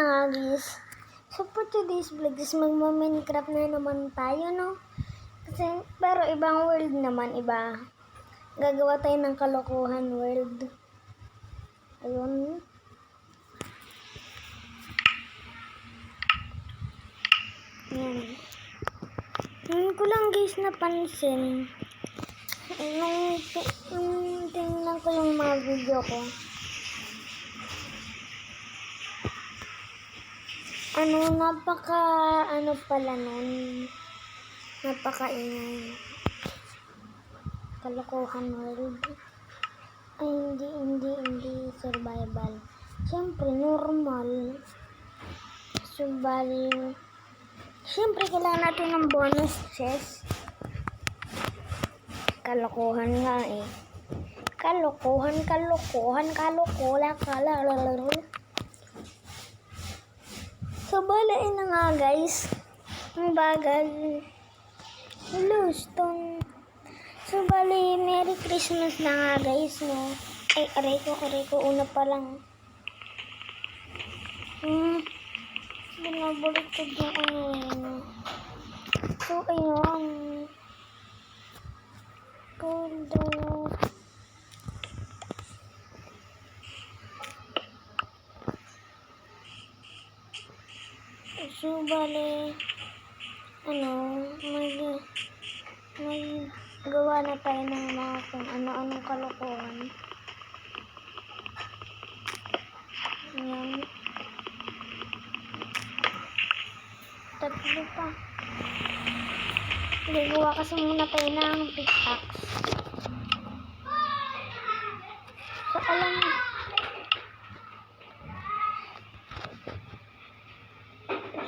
na nga guys. So for today's vlog is magma-Minecraft na naman tayo, no? Kasi, pero ibang world naman, iba. Gagawa tayo ng kalokohan world. Ayun. Ayan. Ngayon ko lang guys napansin. Nung tingnan ko yung mga video ko. Pala nun. Napakaingay. Kalokohan world. Ay, hindi survival. Siyempre, normal. Survival. Siyempre, kailangan natin ng bonus chest. Kalokohan nga eh. Kalokohan. So, balain na nga guys. Ang bagal. Hello, stone. So, bali, Merry Christmas na nga guys, no? Ay, aray ko, una pa lang. Binabaliktad yung ano. So, ayun. Goldo. So, bali, gawa na tayo ng mga kung ano-anong kalokohan. Ayan. Tatlo pa. Gawa kasi muna tayo ng pickaxe. So, alam mo.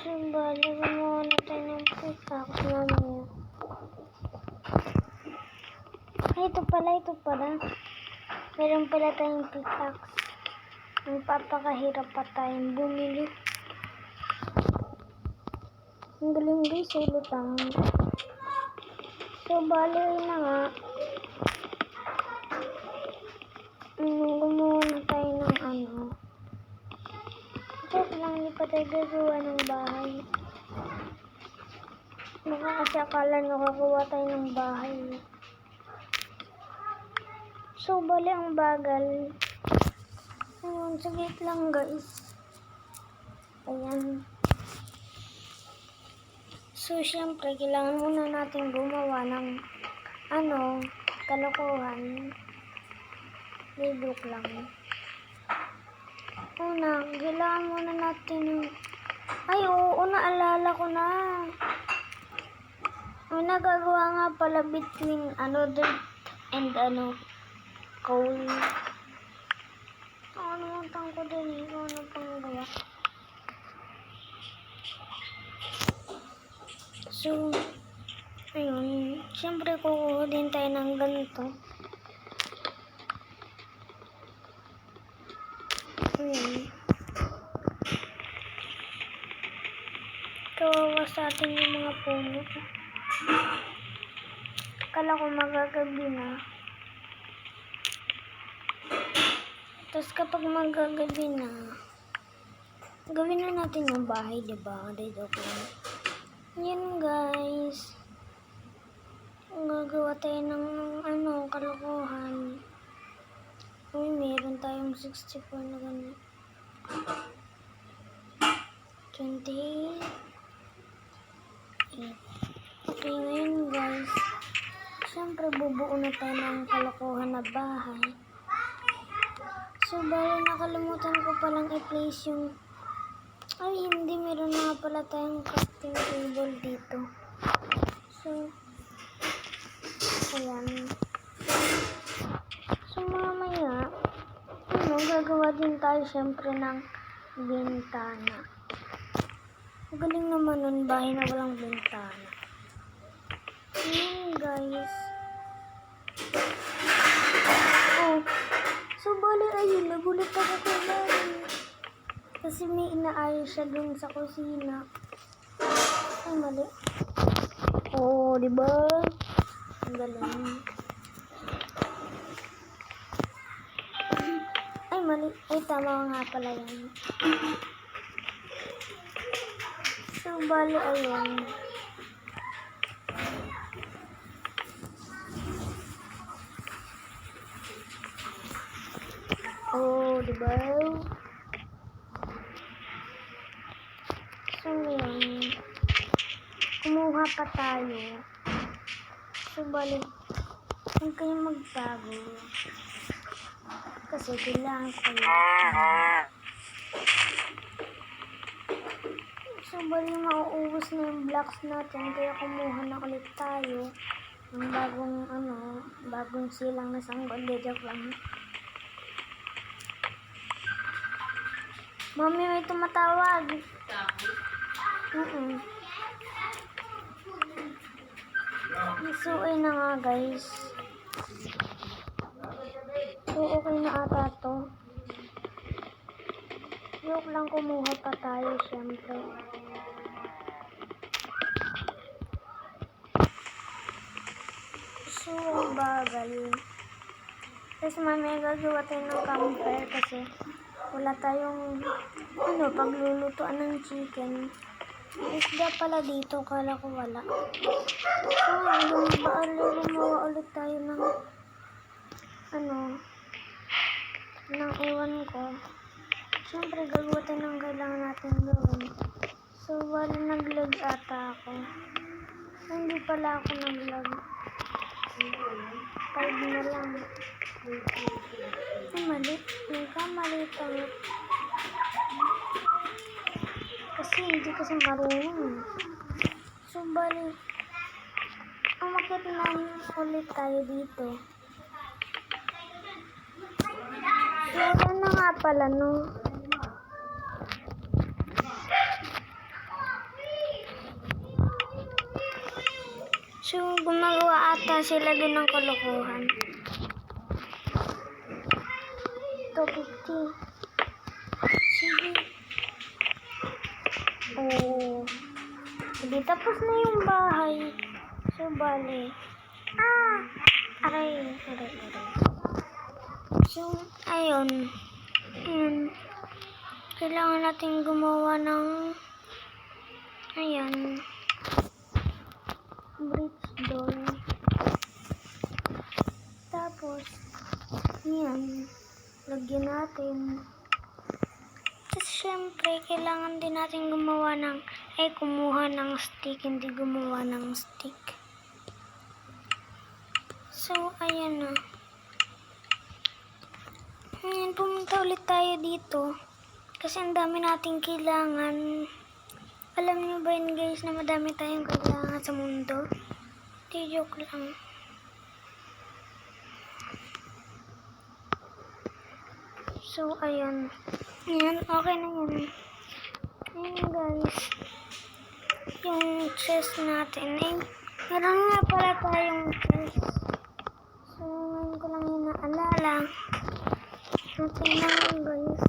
So, bali, gumawa na tayo ng pickaxe namin. Ay, ito pala. Meron pala tayong pickaxe. Magpapakahirap pa tayong bumili. Ang galing guys, sulutang. So, bali na nga. Gumawa na tayo ng Joke lang, hindi pa tayo gagawa ng bahay. Baka kasi akala nyo gagawa tayo ng bahay. So, bali ang bagal. Ayun, saglit lang guys. Ayan. So, syempre, kailangan muna natin gumawa ng kalokohan. Librook lang. Kailangan muna natin naalala ko na. May nagagawa nga pala between dirt and coal. Nakalimutan ko din kung ano pang gawa. So, ayun. Siyempre, kukuha din tayo ng ganito. Ayun. Kawawa sa atin yung mga puno. Akala ko magagabi na. Tapos kapag magagabi na, gawin na natin yung bahay, diba? Joke lang. Yan guys. Gagawa tayo ng kalokohan. Uy, meron tayong 64 na ganun. 28. Okay, ngayon guys. Siyempre, bubuo na tayo ng kalokohan na bahay. So, bali nakalimutan ko palang i-place yung hindi, meron na pala tayong crafting table dito. So, ayan. So, mamaya, gagawa din tayo syempre ng bintana. Galing naman nun, bahay na walang bintana. Ayan, guys. So, bali, ayun, nagulat ako kay kasi may inaayos siya dun sa kusina. Ay, mali. Diba? Ang galing. Ay, mali. Ay, tama nga pala yan. bali, ayun. Oh, diba? So, yun. Kumuha pa tayo. So, bali, huwag kayong magbago. Kasi kailangan ko yun. So, bali, mauubos na yung blocks natin. Kaya kumuha na ulit tayo ng bagong silang na sanggol. Joke lang. Mami, may tumatawag. So, ay na nga, guys. So, okay na ata to. Joke lang, kumuha pa tayo, syempre. So, ang bagal. Tapos mamaya gagawa tayo ng campfire kasi wala tayong paglulutuan ng chicken. Isda pala dito, kala ko wala. So, gumawa ulit tayo ng ng ewan ko. Siyempre, gagawa tayo ng kailangan natin gawin. So, wala nag-log ata ako. So, hindi pala ako nag-log. 5 na lang. Mali. Mali tayo. Kasi hindi kasi marunong. So, bali, umakit na ulit tayo dito. So, ano nga pala, no? So, gumagawa ata sila doon ng kalokohan. 250. Sige. Oh. Hindi, tapos na yung bahay. So, bali. Aray. So, ayun. Kailangan natin gumawa ng bridge door. Tapos, lagyan natin. Tapos, syempre, kailangan din natin kumuha ng stick, hindi gumawa ng stick. So, ayan na. Pumunta ulit tayo dito. Kasi ang dami nating kailangan. Alam niyo ba yun, guys, na madami tayong kailangan sa mundo? Di joke lang. So, ayan. Okay na yun. Ayan, guys. Yung chest natin. Meron nga pala tayong chest. So, ngayon ko lang yung naalala. Natin lang, guys.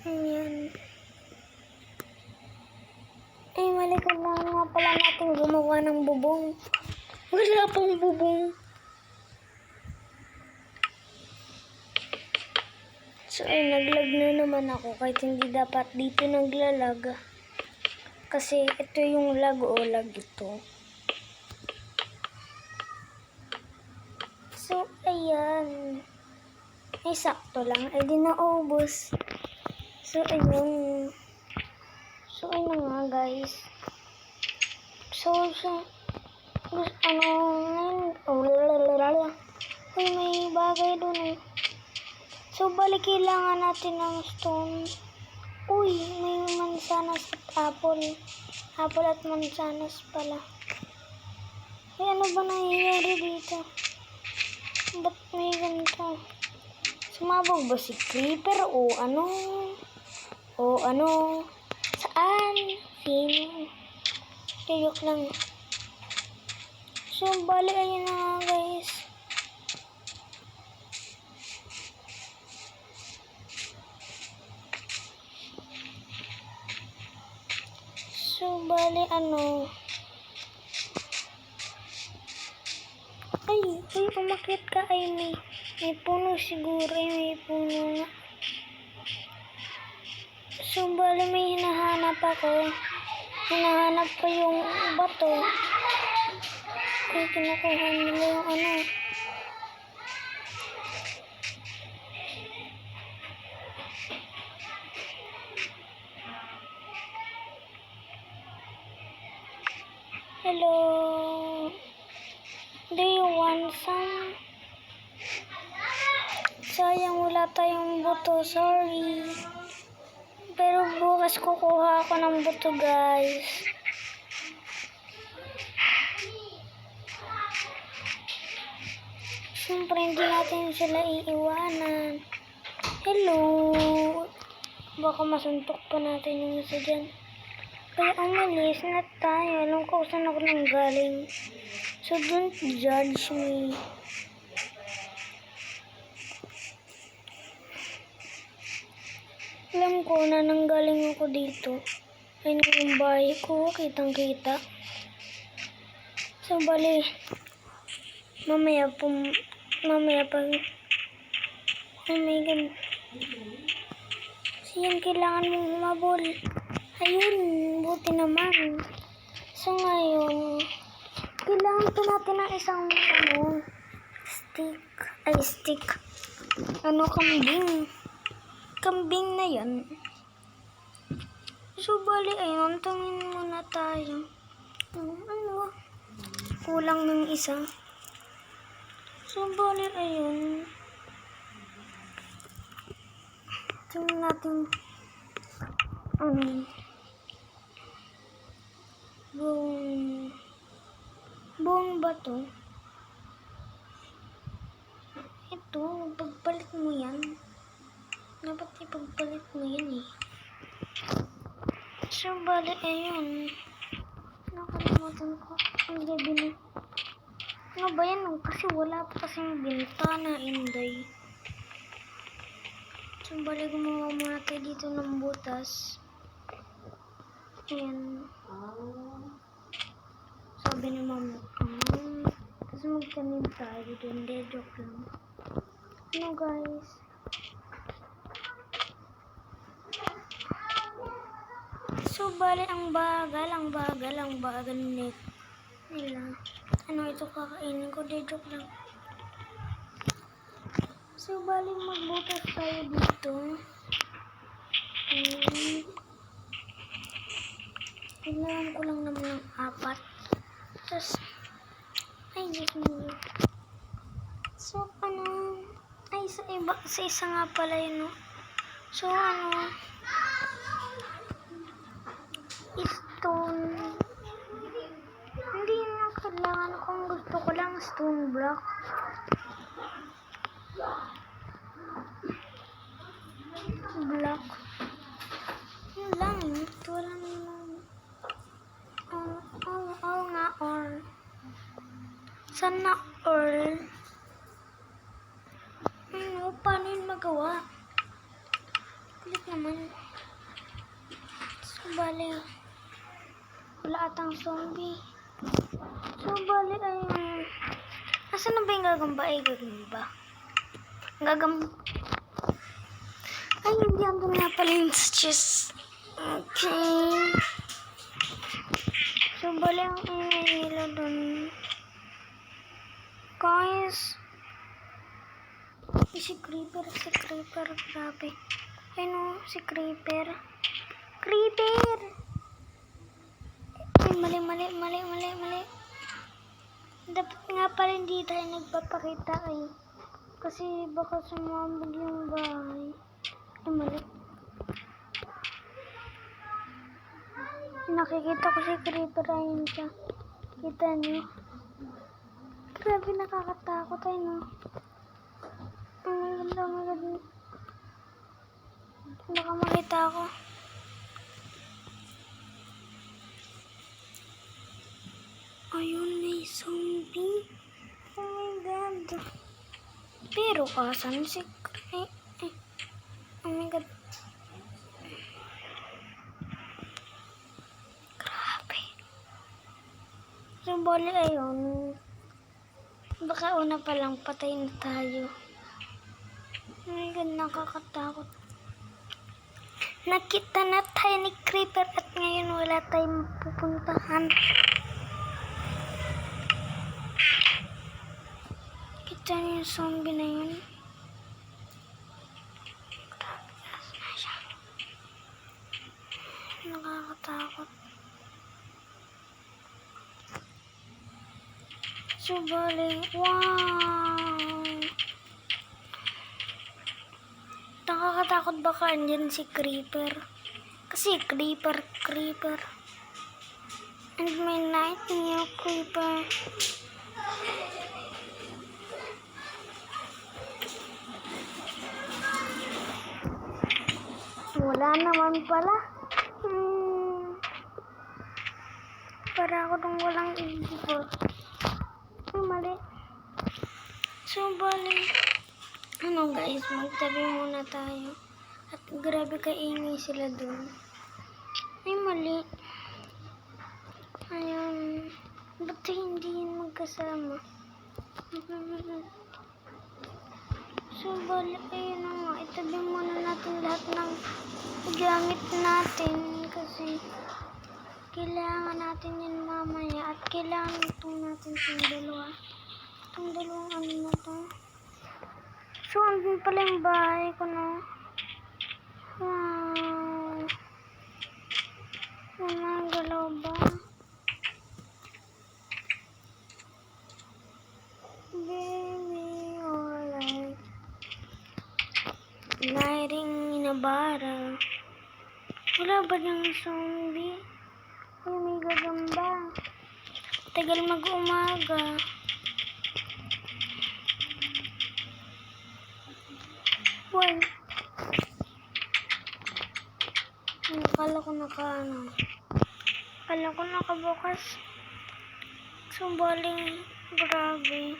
Ayan. Mali ko lang nga pala natin gumawa ng bubong. Wala pang bubong. So, naglag na naman ako kahit hindi dapat dito naglalag. Kasi ito yung lag ito. So, ayan. Sakto lang. Di naubos. So, ayun. So, ayun nga, guys. May bagay doon eh. So, balik kailangan natin ng stone. Uy, may mansanas at apple. Apple at mansanas pala. Ano ba nangyayari dito? Ba't may ganito? Sumabog ba si Creeper o ano? Saan? Sino? Joke lang. So, balik ayun na nga, guys. So, bali, umakit ka, may puno siguro, may puno nga. So, naghahanap ako. Hinahanap ko yung bato. Ay, kinukuha nila yung ano. Hello. Do you want some? Sayang wala tayong buto. Sorry. Pero bukas kukuha ako ng buto, guys. Siyempre, hindi natin sila iiwanan. Hello. Baka masuntok pa natin yung isa dyan. Kaya umalis na tayo. Alam ko saan ako nang galing. So, don't judge me. Alam ko na nanggaling ako dito. Ayun yung bahay ko. Kitang-kita. So, bali. Mamaya pa. Oh my God. Siyan, kailangan mong humabol. Ayun, buti naman. So, ngayon, kailangan pa natin ng isang, stick. Kambing. Kambing na yan. So, bali, ayun, tumingin muna tayo. Kulang ng isa. So, bali, ayun. Tingnan natin, buong bato. Ito, pagpalit mo yan. Dapat ipagpalit mo yan eh. So, bali, ayun. Nakalimutan ko. Ang gabi na. Ano ba yan? Kasi wala pa kasing bintana, Inday. So, bali, gumawa muna tayo dito ng butas. Ayan. Sabi ni mama, tapos magtanim tayo doon. Hindi, joke lang. Ano, guys? So, bali, ang bagal nila. Ano ito kakainin ko? Hindi, joke lang. So, bali, magbutas tayo dito. Kailangan ko lang naman ng 4. Tapos, ay, Diyos mo. So, sa isa nga pala yun, no? So, stone. Hindi na kailangan kung gusto ko lang stone block. Yun lang, ito lang naman. Or. Sana or. Paano yun magawa? Kulit naman. So, bali. Wala atang zombie. So, bali ay. Asan na ba yung gagamba? Ay, hindi andun nga pala yung stitches. Okay. So, bali ang ingay nila dun. Guys. Si Creeper, grabe. Ay no, si Creeper. Ay, mali. Dapat nga pala hindi tayo nagpapakita ay. Kasi baka sumabog yung bahay. Ay, mali. Nakikita ko si Creeper, ayun siya. Kita niyo. Grabe, nakakatakot ay no. Oh my God. Baka makita ako. Ayun, may zombie. Oh my God. Pero kasan si oh my God. Grabe. So, bali ayun. Baka una pa lang patay na tayo. Oh my God, nakakatakot. Nakita na tayo ni Creeper at ngayon wala tayong pupuntahan. Kita niyo yung zombie na yun. Nakakatakot. Subaling, wow! Nakakatakot ba ka andyan si Creeper? Kasi Creeper. And my nightmare Creeper. Wala naman pala. Para ako nung walang iba. Mali. Subaling. Ano guys, magtabi muna tayo. At grabe kaingay sila dun. Ay mali. Ayun. Ba't hindi yun magkasama? So, ayun na nga. Itabi muna natin lahat ng gamit natin. Kasi kailangan natin yun mamaya. At kailangan itong natin itong dalawa. Itong dalawang ano na to. So, andun pala yung bahay ko, no? Wow. Gumagalaw ba? Baby, alright. Lighting in a bottle. Wala ba ng zombie? Uy, may gagamba. Tagal mag-umaga. Well, akala ko nakabukas. Subaling, grabe.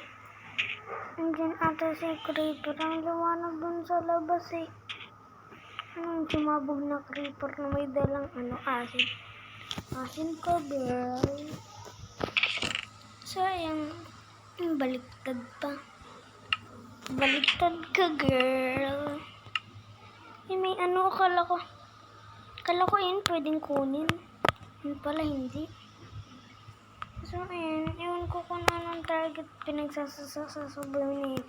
Nandiyan ata si Creeper. Ang liwanag dun sa labas eh. Anong sumabog na Creeper na may dalang asin? Asin ka, girl. So, ayan. Baliktad pa. Baliktad ka, girl. Eh, may akala ko yun pwedeng kunin. Yun pala hindi. So, ayan. Ewan ko kung anong target pinagsasasabay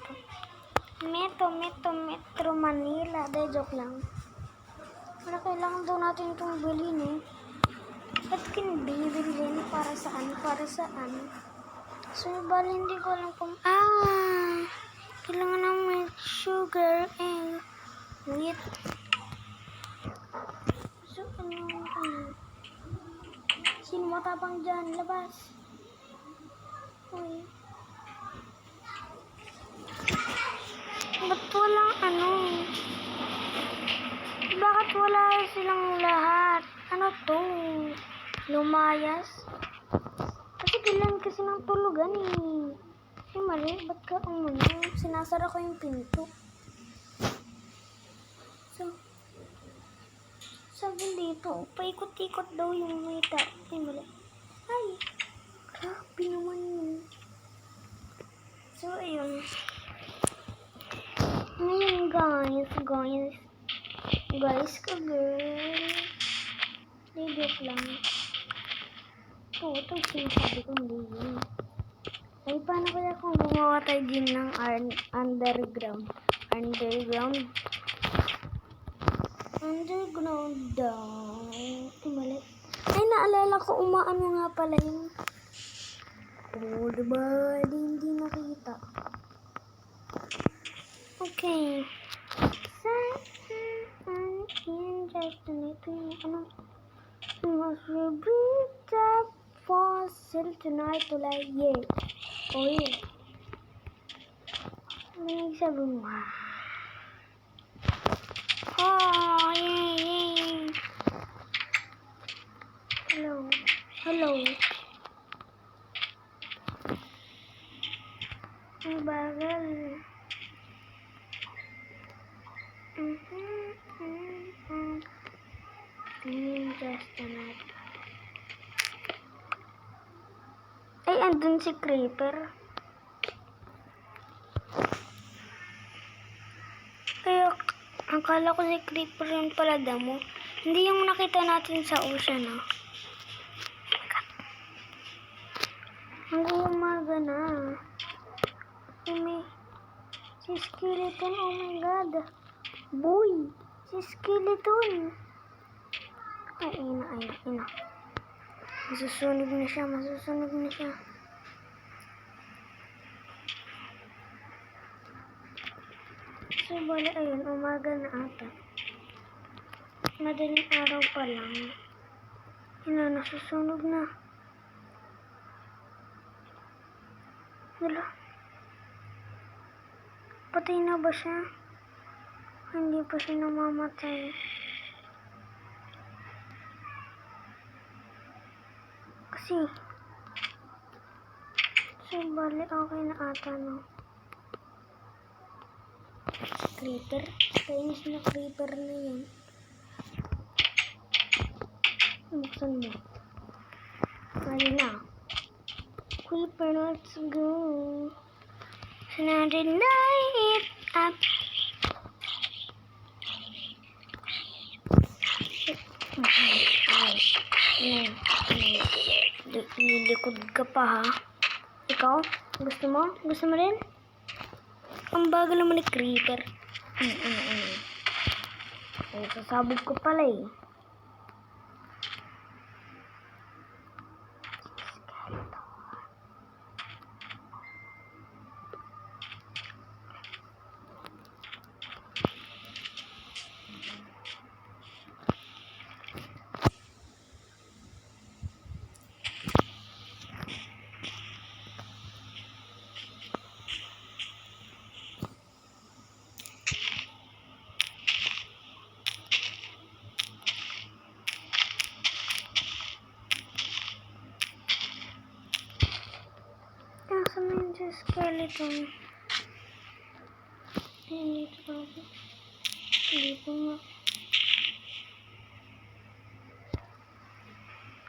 nito. Metro Manila. Dahil joke lang. Wala, kailangan daw natin itong bilhin eh. Ba't kinibili para saan? So, bali hindi ko alam kung kailangan naman sugar and wheat. So, sino matapang dyan? Labas. Uy. Ba't walang Bakit wala silang lahat? Ano to? Lumayas? Kasi kailangan kasi ng tulugan eh. Ay mali, ba't ka sinasara ko yung pinto. So, sabi dito, paikot-ikot daw yung mita. Ay mali. Ay, grabe naman yun. So, ayun. Ngayon guys ka girl. Joke lang. Ito sinasabi ko hindi yun. Ay, paano kaya kung gumawa tayo din ng underground down. Ay, mali. Ay, naalala ko, nga pala yun. Oh, diba? Hindi nakita. Okay. Must we bring the fossil tonight to like yeah. Oh yeah. May sabi mo. Oh yeah. Hello. Ang bagal. Just tonight. Ay, andun si Creeper. Kaya, akala Akala ko si creeper yun pala damo. Hindi yung nakita natin sa ocean, no? Hanggang umaga na. Si skeleton, oh my god. Boy, si skeleton. Ay, ina. Masusunog na siya. So, bali, ayun, umaga na ata. Madaling araw pa lang. Nasusunog na. Wala. Patay na ba siya? Hindi pa siya namamatay. Kasi, so, bali, okay na ata, no? Creeper. Kainis na creeper na yun. Buksan mo. Bali na. Creeper, let's go. So now the night up. Lilikod ka pa, ha? Ikaw? Gusto mo? Gusto mo rin? Ang bagal naman ni creeper. Ay, sasabog ko pala eh. Nasaan na yun sa skeleton? Dito ba ako? Dito nga.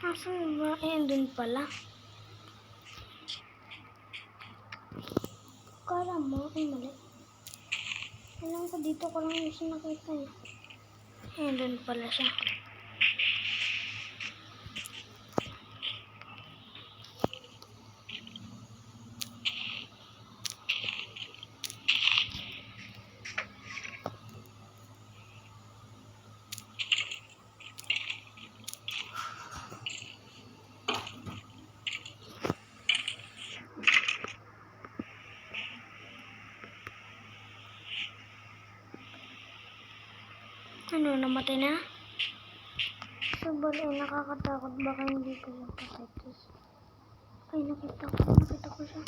Nasaan ba? Andun pala. Kala mo, mali. Alam ko dito ko lang yung siya nakita eh. Andun pala siya. Ano, namatay na? Sabal, nakakatakot. Baka hindi ko yung pakitos. Ay, nakita ko siya.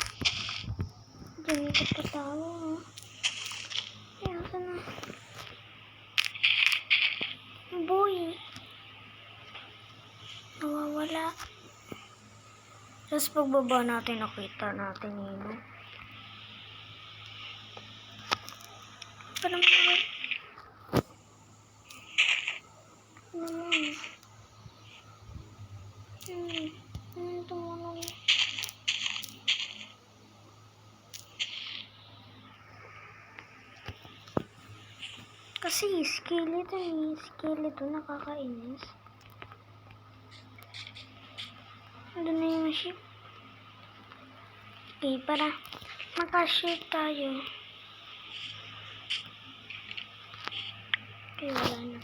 Diyan ko patawa, ha? Ay, asa na? Boy! Nawawala. Tapos pagbaba natin, nakita natin yun. Parang naman. Tumunog. Kasi skeleton nakakainis. Ano na yung ship? Okay, para makashare tayo. Okay, wala na.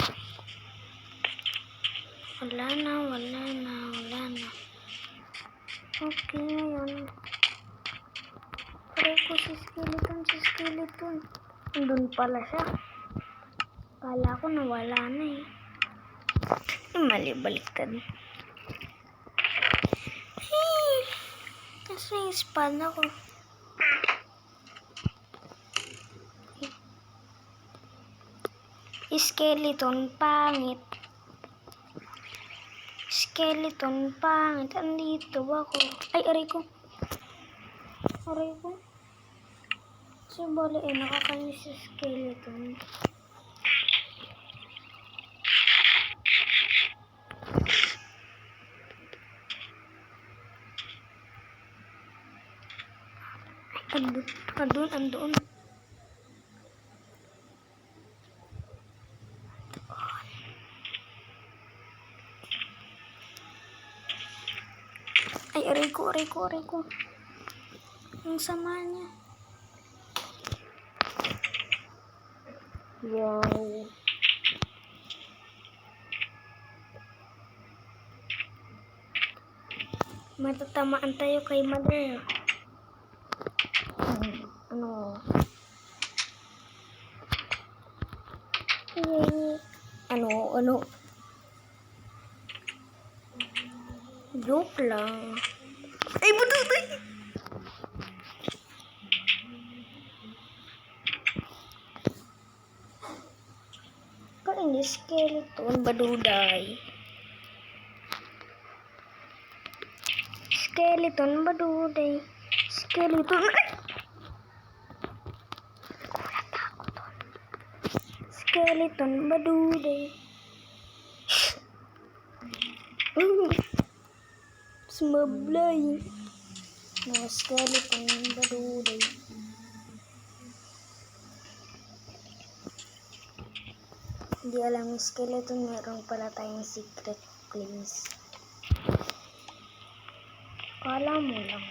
Okay, ngayon. Try ko si skeleton. Doon pala siya. Kala ko nawala na eh. Mali, baliktad. Hey! Kasi yung espada ko. Skeleton, pangit. Andito ako. Ay, aray ko. So, bali nakakainis sa skeleton. Andun. Ay, aray ko, aray ko, aray ko. Ang sama niya. Wow. Matatamaan tayo kay Mother. Ano? Ano? Joke lang. Ay, budutay! Parang skeleton, baduday. Skeleton, baduday. Skeleton. Kulat ako tol. Skeleton, baduday. Sumablay. Mga skeleton, baduday. Hindi alam yung skeleton, meron pala tayong secret place. Kala mo lang.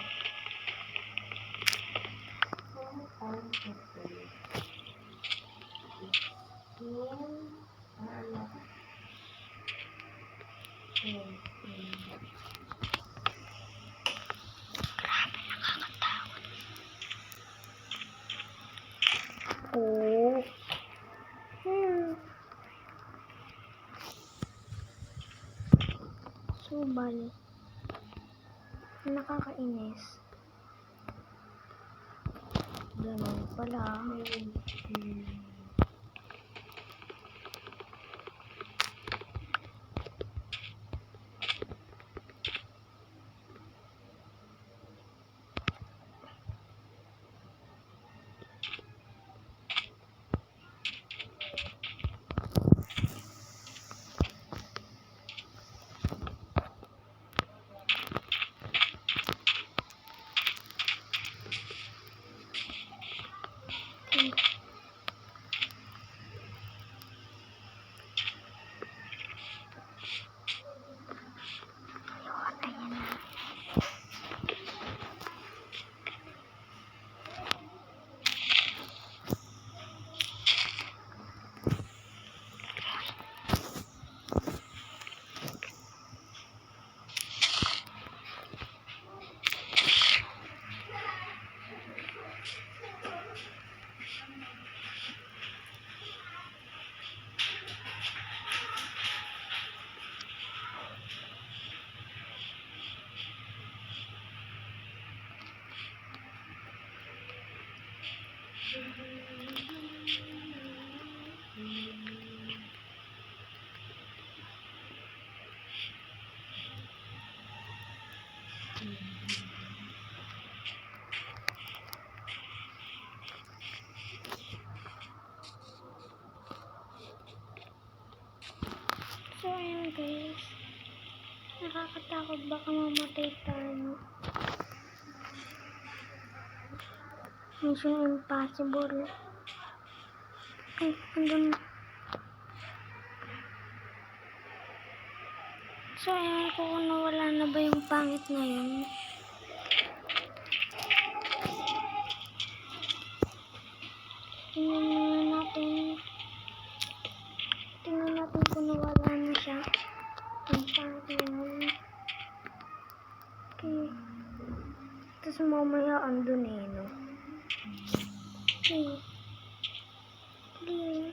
Grabe, nakakatakot. Oh. Subal. Nakakainis. Ganun pala. So, ayan guys. Nakakatakot, baka mamatay tayo. Mission impossible. Ay, andun. So, ayan ko kung nawala na ba yung pangit na yun. Tingnan natin kung nawala na siya. Ang pangit na yun. Okay. Tapos mamaya andun eh, no? Okay. Clear.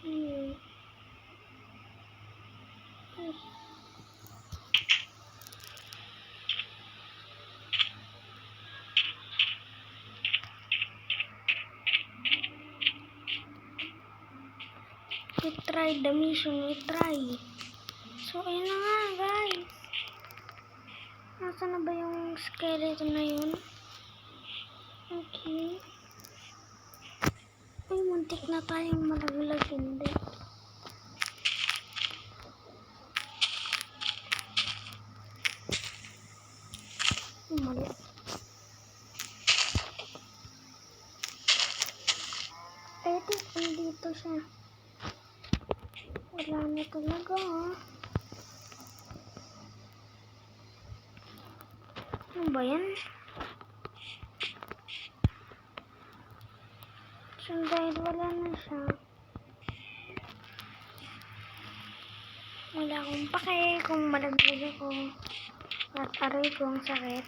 Clear. Ay. We tried the mission, we try. So, ayun na nga, guys. Nasaan na ba yung skeleton na yun? Okay. Ay, muntik na tayong malaglag, hindi. Mali. Edit, andito siya. Wala na talaga, ha? Ano ba yan? So, dahil wala na siya. Wala akong pake kung malaglag ako. At aray ko ang sakit.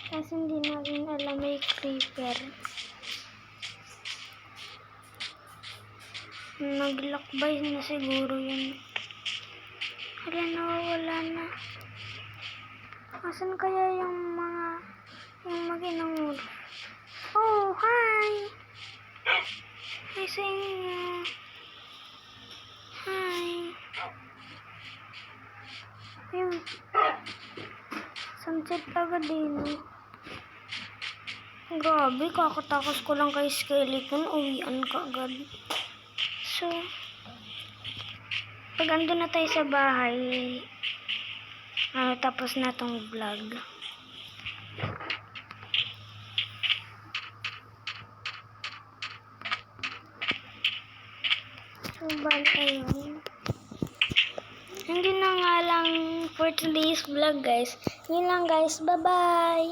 Kasi hindi natin alam may creeper. Naglakbay na siguro yun. Wala na, wala na. Asan kaya yung mag-inang wolf? Oh, hi! Hi sa inyo. Hi. Ayun. Sunset agad din. Grabe, kakatakas ko lang kay skeleton. Uwian ka agad. So, pag andun na tayo sa bahay, tapos na tong vlog. So, bali ayun. Hindi na nga lang for today's vlog, guys. Yun lang, guys. Bye-bye!